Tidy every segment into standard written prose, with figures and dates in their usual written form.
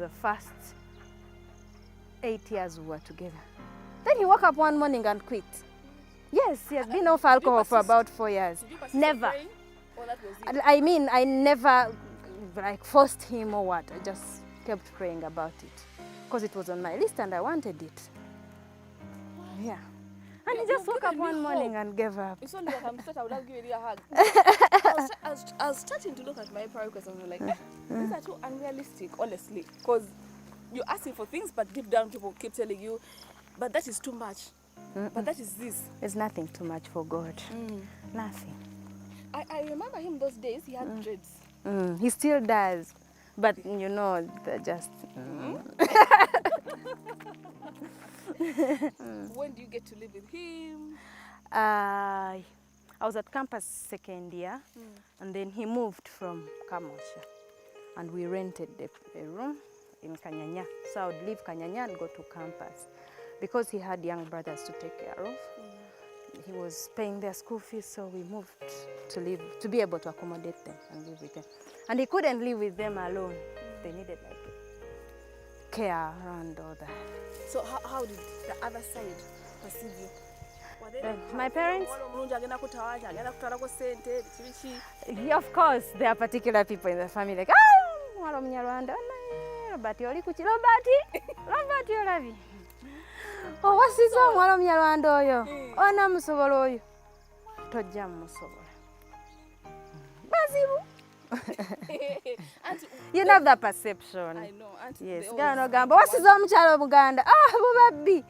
the first 8 years we were together. Then he woke up one morning and quit. Yes, he has been off alcohol for about 4 years. Never. I mean, I never like forced him or what. I just kept praying about it because it was on my list and I wanted it. Yeah. And he just woke up one morning and gave up. It's only like I'm I would have given you a hug. I was starting to look at my prayer requests and I was like, these are too unrealistic, honestly. Because you're asking for things, but deep down people keep telling you, but that is too much. But that is this. There's nothing too much for God. Nothing. I remember him those days, he had dreads. He still does. But you know, they're just... When do you get to live with him? I was at campus second year, and then he moved from Kamosha, and we rented a room in Kanyanya. So I would leave Kanyanya and go to campus because he had young brothers to take care of. He was paying their school fees, so we moved to live, to be able to accommodate them and live with them. And he couldn't live with them alone. They needed like care and all that. So how did the other side perceive you? My parents? Yeah, of course, there are particular people in the family like, Robert, Robert, oh, what's this one? Mwalo mnyarwanda oyo. Ona musobola oyo. Tojja musobola. Bazibu. You know the perception. I know. Yes. Gano gamba. Wasiza omukyalo Buganda. Ah, bubabbi.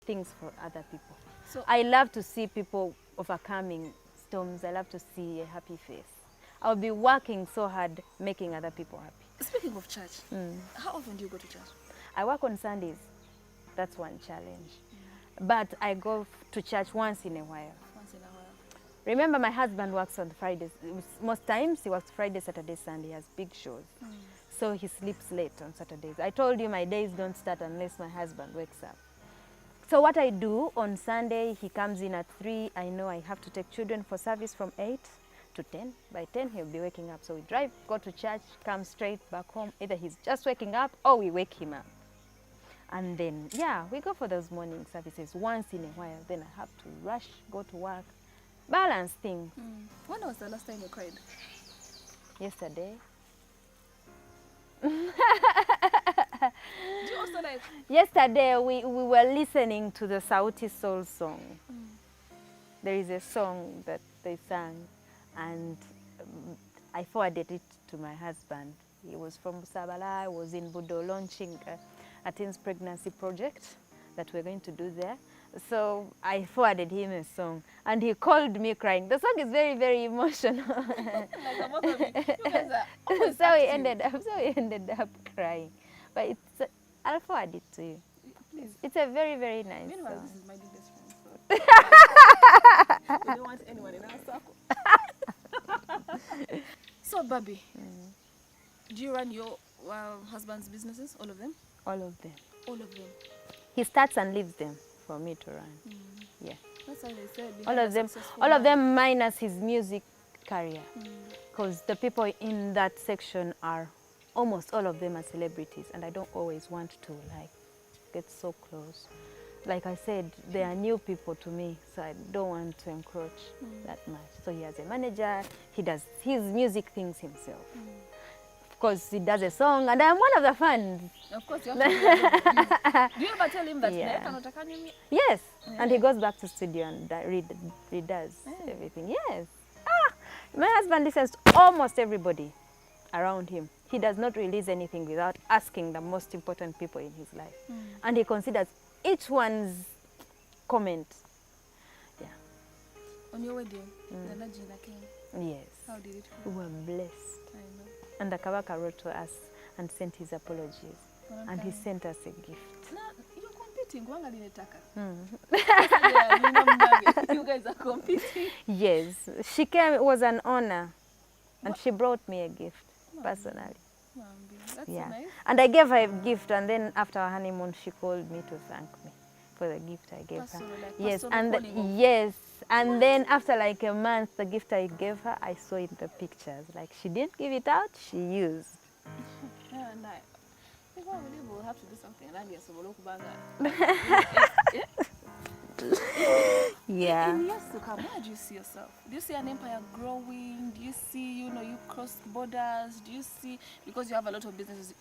things for other people. So I love to see people overcoming storms. I love to see a happy face. I'll be working so hard making other people happy. speaking of church, how often do you go to church? I work on Sundays. That's one challenge. But I go to church once in a while. Once in a while. Remember, my husband works on Fridays. Most times he works Friday, Saturday, Sunday. He has big shows. So he sleeps late on Saturdays. I told you my days don't start unless my husband wakes up. So what I do on Sunday, he comes in at 3. I know I have to take children for service from 8 to 10. By 10, he'll be waking up. So we drive, go to church, come straight back home. Either he's just waking up or we wake him up. And then, yeah, we go for those morning services once in a while. Then I have to rush, go to work, balance things. When was the last time you cried? Yesterday. Do you also like... Yesterday, we were listening to the Sauti Soul song. There is a song that they sang, and I forwarded it to my husband. He was from Busabala. I was in Budo launching a teens pregnancy project that we're going to do there. So I forwarded him a song, and he called me crying. The song is very, very emotional. Like a both of you. You guys are always so we active. ended up crying. But it's, I'll forward it to you. Please. It's a very, very nice Meanwhile, song. this is my biggest friend. So we don't want anyone in our circle. So, Barbie, do you run your husband's businesses, all of them? All of them. All of them. He starts and leaves them for me to run. Yeah. That's why they said All of them minus his music career. Because the people in that section are, almost all of them are celebrities, and I don't always want to like get so close. Like I said, they are new people to me, so I don't want to encroach that much. So he has a manager, he does his music things himself. Of course, he does a song, and I'm one of the fans. Of course, you have to be one of the Do you ever tell him that? Yeah. Yeah. Yes, and he goes back to studio and redoes everything. Yes. My husband listens to almost everybody around him. He does not release anything without asking the most important people in his life. And he considers each one's comment. Yeah. On your wedding, the Najina came. Yes. How did it We feel? were blessed. I know. And the Kabaka wrote to us and sent his apologies. And he sent us a gift. Now, you're competing. Mm. You guys are competing. Yes. She came, it was an honor. And she brought me a gift, personally. That's Yeah. nice. And I gave her a gift, and then after our honeymoon, she called me to thank me for the gift I gave her. Personal, like Yes, personal and calling of- yes, and then after like a month, the gift I gave her, I saw in the pictures. Like she didn't give it out, she used. Yeah, nice. If I will have to do something, so we'll look back. Yeah. In years to come, where do you see yourself? Do you see an empire growing? Do you see, you cross borders? Do you see, because you have a lot of businesses,